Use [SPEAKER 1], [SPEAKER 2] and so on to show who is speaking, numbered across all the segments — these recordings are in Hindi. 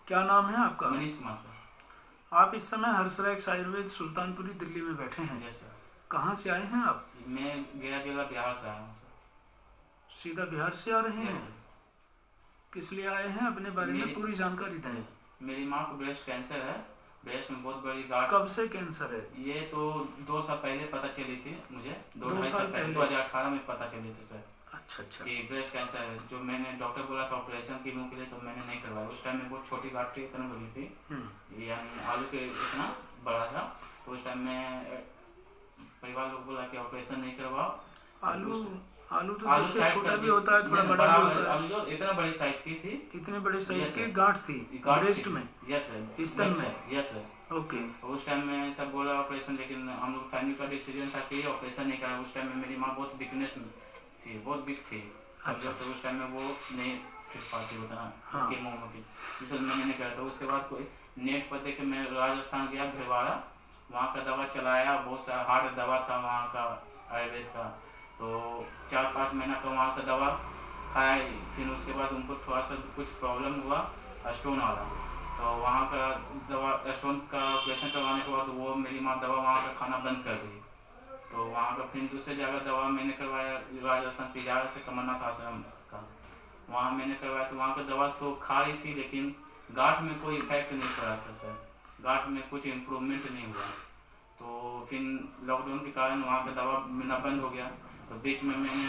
[SPEAKER 1] क्या नाम है आपका?
[SPEAKER 2] मनीष कुमार सर।
[SPEAKER 1] आप इस समय हर्षराज आयुर्वेद सुल्तानपुरी दिल्ली में बैठे हैं।
[SPEAKER 2] Yes sir.
[SPEAKER 1] कहाँ से आए हैं आप?
[SPEAKER 2] मैं गया जिला बिहार से आया हूँ सर।
[SPEAKER 1] सीधा बिहार से आ रहे
[SPEAKER 2] यस
[SPEAKER 1] हैं?
[SPEAKER 2] सर।
[SPEAKER 1] किस लिए आए हैं? अपने बारे में पूरी जानकारी दें।
[SPEAKER 2] मेरी माँ को ब्रेस्ट कैंसर है। ब्रेस्ट में बहुत बड़ी गांठ।
[SPEAKER 1] कब से कैंसर है?
[SPEAKER 2] ये तो 2 साल पहले पता चली थी मुझे।
[SPEAKER 1] 2 साल पहले?
[SPEAKER 2] 2018 में पता चली थी सर
[SPEAKER 1] अच्छा अच्छा।
[SPEAKER 2] कि ब्रेस्ट कैंसर है। जो मैंने डॉक्टर बोला था ऑपरेशन के मुँह के लिए, तो मैंने नहीं करवाया। उस टाइम में बहुत छोटी गांठ थी, इतना बड़ी थी, यानी आलू के इतना बड़ा था। तो उस टाइम में परिवार लोग बोला कि ऑपरेशन नहीं करवाओ।
[SPEAKER 1] आलू आलू तो
[SPEAKER 2] आलू
[SPEAKER 1] देखिए
[SPEAKER 2] साइज
[SPEAKER 1] छोटा
[SPEAKER 2] का
[SPEAKER 1] भी होता है, थोड़ा बड़ा भी होता है।
[SPEAKER 2] आलू जो इतना बड़ी साइज की थी,
[SPEAKER 1] इतने बड़े साइज
[SPEAKER 2] Yes,
[SPEAKER 1] की
[SPEAKER 2] sir.
[SPEAKER 1] गांठ थी
[SPEAKER 2] गांठ
[SPEAKER 1] ब्रेस्ट
[SPEAKER 2] थी।
[SPEAKER 1] में?
[SPEAKER 2] Yes sir.
[SPEAKER 1] स्तन में?
[SPEAKER 2] Yes sir.
[SPEAKER 1] ओके।
[SPEAKER 2] उस टाइम में सब बोला ऑपरेशन, लेकिन हम लोग फैमिली का डिसीजन था कि ऑपरेशन नहीं करा। उस टाइम में मेरी माँ बहुत वीकनेस थी, बहुत वीक थी।
[SPEAKER 1] अच्छा।
[SPEAKER 2] तो उस टाइम में वो नहीं फिट पाती उतना
[SPEAKER 1] हाँ।
[SPEAKER 2] केमो की, इसलिए मैंने नहीं करा था। उसके बाद कोई नेट पर देख के मैं राजस्थान गया, भिलवाड़ा, वहाँ का दवा चलाया। बहुत सारा हार्ड दवा था वहाँ का, आयुर्वेद का। तो 4-5 महीना का वहाँ का दवा खाया। फिर उसके बाद उनको थोड़ा सा कुछ प्रॉब्लम हुआ, स्टोन वाला। तो वहाँ का दवा, स्टोन का ऑपरेशन करवाने के बाद वो मेरी माँ दवा वहाँ का खाना बंद कर दी। तो वहाँ का फिर दूसरी जगह दवा मैंने करवाया, राजस्थान तिजारा से कमरनाथ आश्रम का, वहाँ मैंने करवाया। तो वहाँ का दवा तो खा रही थी, लेकिन गांठ में कोई इफेक्ट नहीं पड़ा था सर। गांठ में कुछ इम्प्रूवमेंट नहीं हुआ। तो फिर लॉकडाउन के कारण वहाँ का दवा मिलना बंद हो गया। तो बीच में मैंने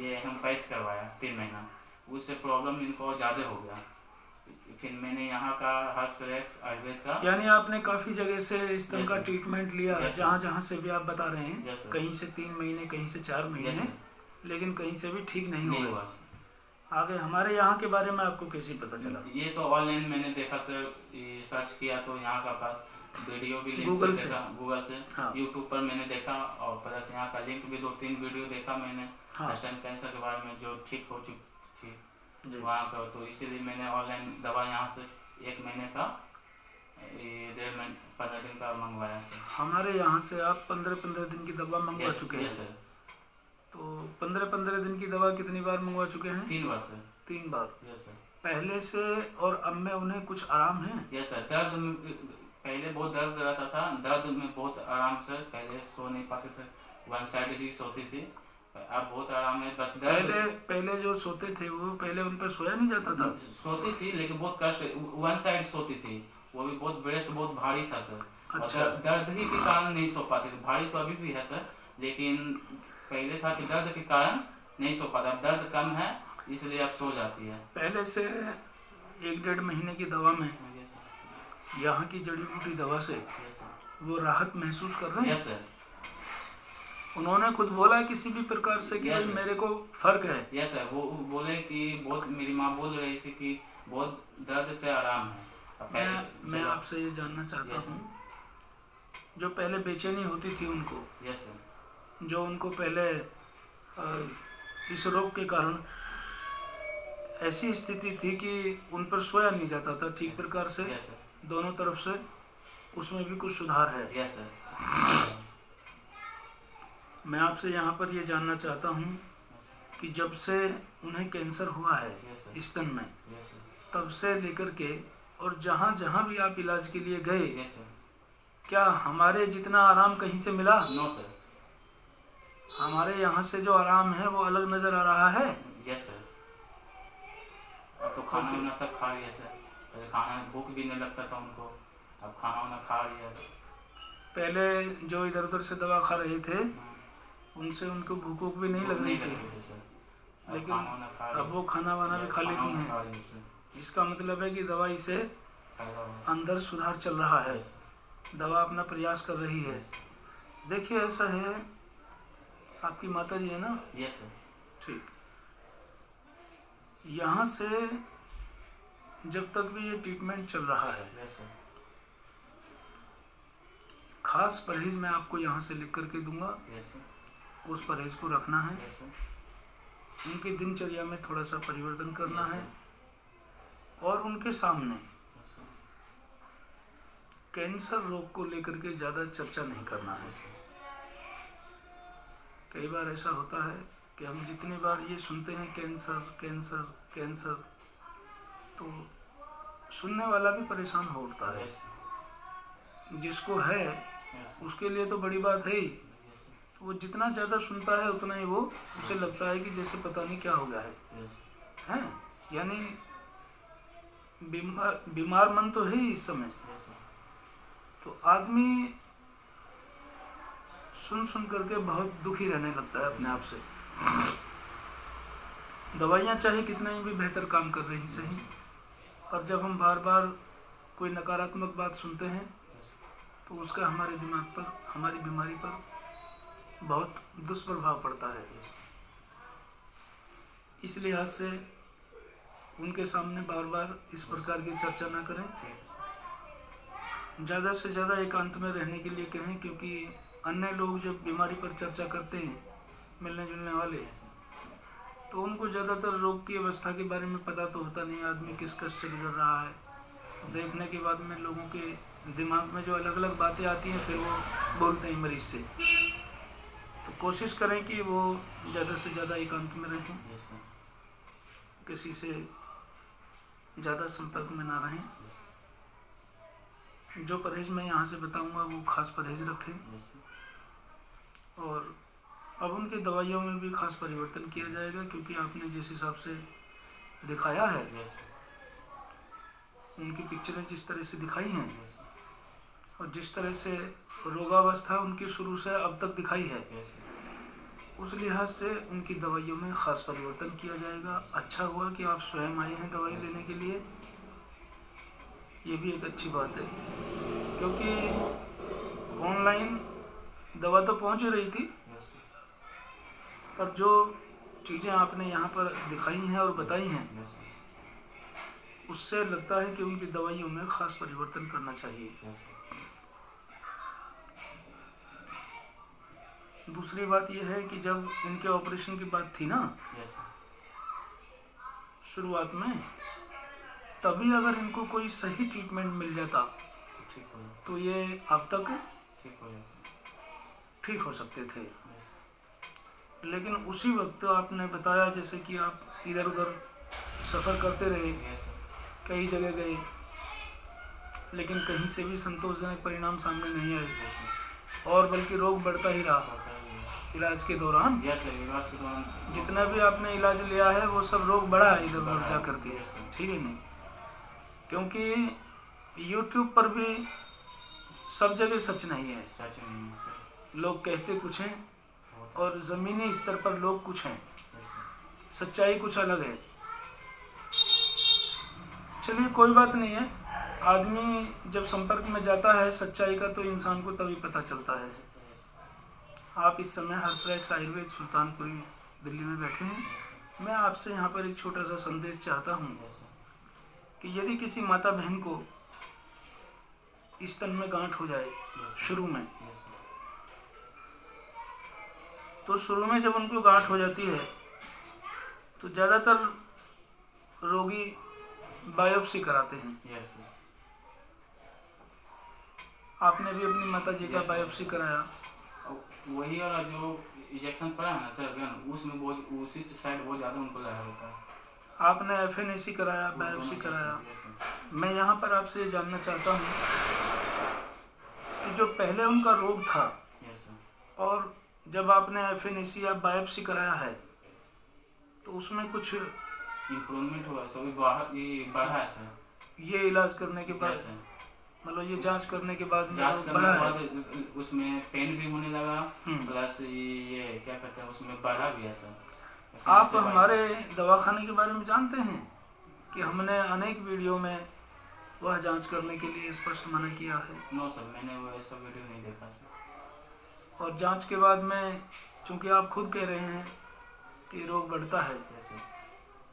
[SPEAKER 2] ये होम्योपैथ करवाया 3 महीना, उससे प्रॉब्लम इनको ज़्यादा हो गया। फिर मैंने यहाँ का हर्षराज आयुर्वेद का,
[SPEAKER 1] यानी आपने काफी जगह से स्तन
[SPEAKER 2] Yes,
[SPEAKER 1] का
[SPEAKER 2] sir.
[SPEAKER 1] ट्रीटमेंट लिया,
[SPEAKER 2] Yes, sir.
[SPEAKER 1] जहाँ जहाँ से भी आप बता रहे हैं।
[SPEAKER 2] Yes, sir.
[SPEAKER 1] कहीं से 3 महीने, कहीं से 4
[SPEAKER 2] Yes,
[SPEAKER 1] महीने,
[SPEAKER 2] sir.
[SPEAKER 1] लेकिन कहीं से भी ठीक नहीं
[SPEAKER 2] नहीं
[SPEAKER 1] हुए।
[SPEAKER 2] हुआ।
[SPEAKER 1] आगे हमारे यहाँ के बारे में आपको कैसे पता चला?
[SPEAKER 2] ये तो ऑनलाइन मैंने देखा सर, ये सर्च किया तो यहाँ का पास वीडियो भी लिंक
[SPEAKER 1] गूगल
[SPEAKER 2] से
[SPEAKER 1] से?
[SPEAKER 2] देखा, गूगल से।
[SPEAKER 1] हाँ।
[SPEAKER 2] यूट्यूब पर मैंने देखा, और प्लस यहाँ का लिंक भी 2-3 वीडियो देखा मैंने।
[SPEAKER 1] हाँ।
[SPEAKER 2] स्तन कैंसर के बारे में, जो ठीक हो चुकी थी
[SPEAKER 1] जी।
[SPEAKER 2] वहाँ का। तो इसीलिए मैंने ऑनलाइन दवा यहाँ से 1 महीने का, ये 15 दिन का मंगवाया सर।
[SPEAKER 1] हमारे यहाँ से आप 15-15 दिन की दवा मंगवा चुके हैं?
[SPEAKER 2] सर।
[SPEAKER 1] तो 15-15 दिन की दवा कितनी बार मंगवा चुके हैं?
[SPEAKER 2] 3 बार सर।
[SPEAKER 1] 3 बार?
[SPEAKER 2] Yes sir.
[SPEAKER 1] पहले से और अब में उन्हें कुछ आराम है?
[SPEAKER 2] Yes sir. दर्द पहले बहुत दर्द रहता था, दर्द में बहुत आराम सर। पहले सो नहीं पाते थे, 1 साइड ही सोती थी। अब बहुत आराम है, बस दर्द।
[SPEAKER 1] पहले जो सोते थे वो, पहले उन पर सोया नहीं जाता था?
[SPEAKER 2] सोती थी, लेकिन बहुत कष्ट, 1 साइड सोती थी। वो भी बहुत, ब्रेस्ट बहुत भारी था सर।
[SPEAKER 1] अच्छा।
[SPEAKER 2] और दर्द ही के कारण नहीं सो पाती थी। भारी तो अभी भी है सर, लेकिन पहले था कि दर्द के कारण नहीं सो पाता। अब दर्द कम है, इसलिए अब सो जाती है।
[SPEAKER 1] पहले से 1-1.5 महीने की दवा में
[SPEAKER 2] यस सर।
[SPEAKER 1] यहाँ की जड़ी बूटी दवा से
[SPEAKER 2] यस सर।
[SPEAKER 1] वो राहत महसूस कर रहे हैं?
[SPEAKER 2] Yes sir.
[SPEAKER 1] उन्होंने खुद बोला किसी भी प्रकार से कि
[SPEAKER 2] Yes,
[SPEAKER 1] भाई
[SPEAKER 2] sir.
[SPEAKER 1] मेरे को फर्क है?
[SPEAKER 2] Yes sir. वो बोले कि बहुत, मेरी माँ बोल रही थी कि बहुत दर्द से आराम है।
[SPEAKER 1] मैं आपसे ये जानना चाहता
[SPEAKER 2] Yes,
[SPEAKER 1] हूँ, जो पहले बेचैनी होती थी उनको,
[SPEAKER 2] यस सर।
[SPEAKER 1] जो उनको पहले इस रोग के कारण ऐसी स्थिति थी कि उन पर सोया नहीं जाता था ठीक प्रकार से,
[SPEAKER 2] यस सर।
[SPEAKER 1] दोनों तरफ से, उसमें भी कुछ सुधार है?
[SPEAKER 2] Yes sir.
[SPEAKER 1] मैं आपसे यहाँ पर ये जानना चाहता हूँ कि जब से उन्हें कैंसर हुआ है
[SPEAKER 2] Yes, sir.
[SPEAKER 1] स्तन में,
[SPEAKER 2] यस सर।
[SPEAKER 1] तब से लेकर के और जहाँ जहाँ भी आप इलाज के लिए गए,
[SPEAKER 2] यस सर।
[SPEAKER 1] क्या हमारे जितना आराम कहीं से मिला?
[SPEAKER 2] No sir.
[SPEAKER 1] हमारे यहाँ से जो आराम है वो अलग नजर आ रहा है?
[SPEAKER 2] Yes sir. अब तो खाना वाना सब खा रही है सर। पहले खाना में भूख भी नहीं लगता था उनको, अब खाना वाना खा रही है।
[SPEAKER 1] पहले जो इधर उधर से दवा खा रहे थे उनसे उनको भूख वूख भी नहीं लग रही थी,
[SPEAKER 2] सर।
[SPEAKER 1] लेकिन
[SPEAKER 2] खाना वाना खा रही
[SPEAKER 1] अब वो खाना वाना भी खा
[SPEAKER 2] खाना
[SPEAKER 1] लेती
[SPEAKER 2] वाना खा
[SPEAKER 1] हैं।
[SPEAKER 2] रही है सर।
[SPEAKER 1] इसका मतलब है कि दवाई से
[SPEAKER 2] फायदा हो।
[SPEAKER 1] अंदर सुधार चल रहा है,
[SPEAKER 2] यस
[SPEAKER 1] दवा अपना प्रयास कर रही है।
[SPEAKER 2] सर।
[SPEAKER 1] देखिए ऐसा है, आपकी माता जी है ना?
[SPEAKER 2] Yes sir.
[SPEAKER 1] ठीक। यहाँ से जब तक भी ये ट्रीटमेंट चल रहा है,
[SPEAKER 2] यस सर।
[SPEAKER 1] खास परहेज मैं आपको यहाँ से लिख करके दूंगा,
[SPEAKER 2] यस सर।
[SPEAKER 1] उस परहेज को रखना है।
[SPEAKER 2] Yes sir.
[SPEAKER 1] उनकी दिनचर्या में थोड़ा सा परिवर्तन करना
[SPEAKER 2] Yes,
[SPEAKER 1] है, और उनके सामने
[SPEAKER 2] यस सर।
[SPEAKER 1] कैंसर रोग को लेकर के ज़्यादा चर्चा नहीं करना है। कई बार ऐसा होता है कि हम जितनी बार ये सुनते हैं कैंसर कैंसर कैंसर, तो सुनने वाला भी परेशान हो उठता है। जिसको है उसके लिए तो बड़ी बात है ही, तो वो जितना ज़्यादा सुनता है उतना ही वो उसे लगता है कि जैसे पता नहीं क्या हो गया है। यानी बीमार मन तो है ही इस समय। तो आदमी सुन सुन करके बहुत दुखी रहने लगता है अपने आप से। दवाइयाँ चाहे कितना ही भी बेहतर काम कर रही सही, पर जब हम बार बार कोई नकारात्मक बात सुनते हैं तो उसका हमारे दिमाग पर, हमारी बीमारी पर बहुत दुष्प्रभाव पड़ता है। इस लिहाज से उनके सामने बार बार इस प्रकार की चर्चा ना करें। ज़्यादा से ज़्यादा एकांत में रहने के लिए कहें, क्योंकि अन्य लोग जब बीमारी पर चर्चा करते हैं, मिलने जुलने वाले, तो उनको ज़्यादातर रोग की अवस्था के बारे में पता तो होता नहीं, आदमी किस कष्ट से गुजर रहा है। देखने के बाद में लोगों के दिमाग में जो अलग अलग बातें आती हैं, फिर वो बोलते हैं मरीज से। तो कोशिश करें कि वो ज़्यादा से ज़्यादा एकांत में रहें, किसी से ज़्यादा संपर्क में ना रहें। जो परहेज मैं यहाँ से बताऊँगा वो खास परहेज रखें। और अब उनकी दवाइयों में भी खास परिवर्तन किया जाएगा, क्योंकि आपने जिस हिसाब से दिखाया है, उनकी पिक्चरें जिस तरह से दिखाई हैं और जिस तरह से रोगावस्था उनकी शुरू से अब तक दिखाई है, उस लिहाज से उनकी दवाइयों में ख़ास परिवर्तन किया जाएगा। अच्छा हुआ कि आप स्वयं आए हैं दवाई लेने के लिए, ये भी एक अच्छी बात है, क्योंकि ऑनलाइन दवा तो पहुंच रही थी, पर जो चीज़ें आपने यहाँ पर दिखाई हैं और बताई हैं, उससे लगता है कि उनकी दवाइयों में ख़ास परिवर्तन करना चाहिए। दूसरी बात यह है कि जब इनके ऑपरेशन की बात थी ना शुरुआत में, तभी अगर इनको कोई सही ट्रीटमेंट मिल जाता तो ये अब तक ठीक हो सकते थे। लेकिन उसी वक्त आपने बताया जैसे कि आप इधर उधर सफ़र करते रहे, कई जगह गए, लेकिन कहीं से भी संतोषजनक परिणाम सामने नहीं आए, और बल्कि रोग बढ़ता ही रहा। इलाज के दौरान जितना भी आपने इलाज लिया है वो सब रोग बढ़ा है इधर उधर जा करके, ठीक है नहीं? क्योंकि YouTube पर भी सब जगह सच नहीं है। लोग कहते कुछ हैं और ज़मीनी स्तर पर लोग कुछ हैं, सच्चाई कुछ अलग है। चलिए कोई बात नहीं है, आदमी जब संपर्क में जाता है सच्चाई का तो इंसान को तभी पता चलता है। आप इस समय हर्षराज आयुर्वेद सुल्तानपुरी दिल्ली में बैठे हैं। मैं आपसे यहाँ पर एक छोटा सा संदेश चाहता हूँ कि यदि किसी माता बहन को स्तन में गांठ हो जाए शुरू में, तो शुरू में जब उनको गांठ हो जाती है तो ज़्यादातर रोगी बायोप्सी कराते हैं। आपने भी अपनी माता जी का बायोप्सी कराया?
[SPEAKER 2] वही वाला जो इंजेक्शन पड़ा है ना सर गन, उसमें बहुत उसी साइड बहुत ज़्यादा उनको लगा होता है।
[SPEAKER 1] आपने FNAC कराया, बायोप्सी कराया? मैं यहाँ पर आपसे ये जानना चाहता हूँ कि जो पहले उनका रोग था और जब आपने FNAC या बायोप्सी कराया है तो उसमें कुछ
[SPEAKER 2] इम्प्रूवमेंट हुआ सर? बढ़ा है सर
[SPEAKER 1] ये इलाज करने के बाद, मतलब ये जांच करने के बाद में बढ़ा है?
[SPEAKER 2] उसमें पेन भी होने लगा, प्लस ये क्या कहते हैं उसमें बढ़ा भी है सर।
[SPEAKER 1] आप हमारे दवाखाने के बारे में जानते हैं कि हमने अनेक वीडियो में वह जांच करने के लिए स्पष्ट मना किया है।
[SPEAKER 2] नो सर, मैंने वो ऐसा वीडियो नहीं देखा सर।
[SPEAKER 1] और जांच के बाद में चूँकि आप खुद कह रहे हैं कि रोग बढ़ता है,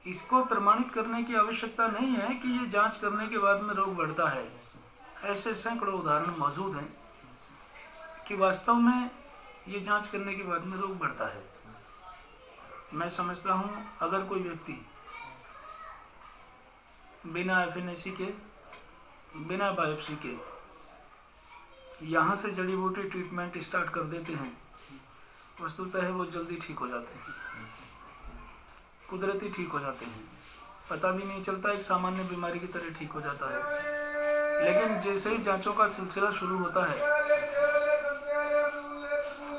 [SPEAKER 1] इसको प्रमाणित करने की आवश्यकता नहीं है कि ये जांच करने के बाद में रोग बढ़ता है। ऐसे सैकड़ों उदाहरण मौजूद हैं कि वास्तव में ये जांच करने के बाद में रोग बढ़ता है। मैं समझता हूँ अगर कोई व्यक्ति बिना FNAC के, बिना बायोप्सी के यहाँ से जड़ी बूटी ट्रीटमेंट स्टार्ट कर देते हैं, वस्तुतः वो जल्दी ठीक हो जाते हैं, कुदरती ठीक हो जाते हैं। पता भी नहीं चलता, एक सामान्य बीमारी की तरह ठीक हो जाता है। लेकिन जैसे ही जांचों का सिलसिला शुरू होता है,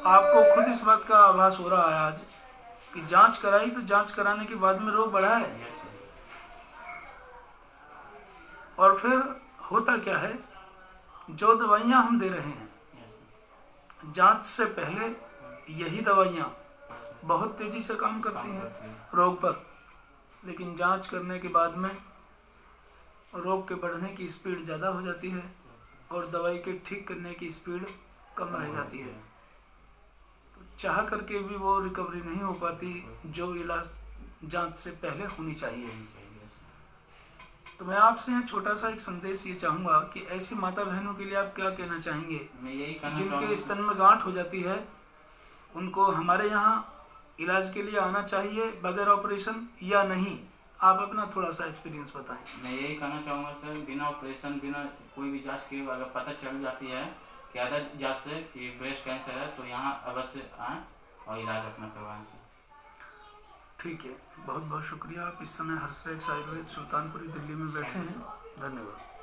[SPEAKER 1] आपको खुद इस बात का आभास हो रहा है आज कि जांच कराई तो जांच कराने के बाद में रोग बढ़ा है।
[SPEAKER 2] Yes sir.
[SPEAKER 1] और फिर होता क्या है, जो दवाइयाँ हम दे रहे हैं
[SPEAKER 2] यस
[SPEAKER 1] जांच से पहले, यही दवाइयाँ बहुत तेजी से काम करती हैं रोग पर, लेकिन जांच करने के बाद में रोग के बढ़ने की स्पीड ज़्यादा हो जाती है और दवाई के ठीक करने की स्पीड कम रह जाती है। तो चाह करके भी वो रिकवरी नहीं हो पाती जो इलाज जांच से पहले होनी चाहिए। तो मैं आपसे यहाँ छोटा सा एक संदेश ये चाहूँगा कि ऐसी माता बहनों के लिए आप क्या कहना चाहेंगे
[SPEAKER 2] मैं यही कहना
[SPEAKER 1] जिनके
[SPEAKER 2] चाहूँगा
[SPEAKER 1] स्तन में गांठ हो जाती है, उनको हमारे यहाँ इलाज के लिए आना चाहिए बगैर ऑपरेशन या नहीं? आप अपना थोड़ा सा एक्सपीरियंस बताएं।
[SPEAKER 2] मैं यही कहना चाहूँगा सर, बिना ऑपरेशन, बिना कोई भी जांच के अगर पता चल जाती है कि अदर जांच से कि ब्रेस्ट कैंसर है, तो यहाँ अवश्य आएँ और इलाज अपना करवाएं सर।
[SPEAKER 1] ठीक है, बहुत बहुत शुक्रिया। आप इस समय हर्षरेक्स आयुर्वेद सुल्तानपुरी दिल्ली में बैठे हैं। धन्यवाद।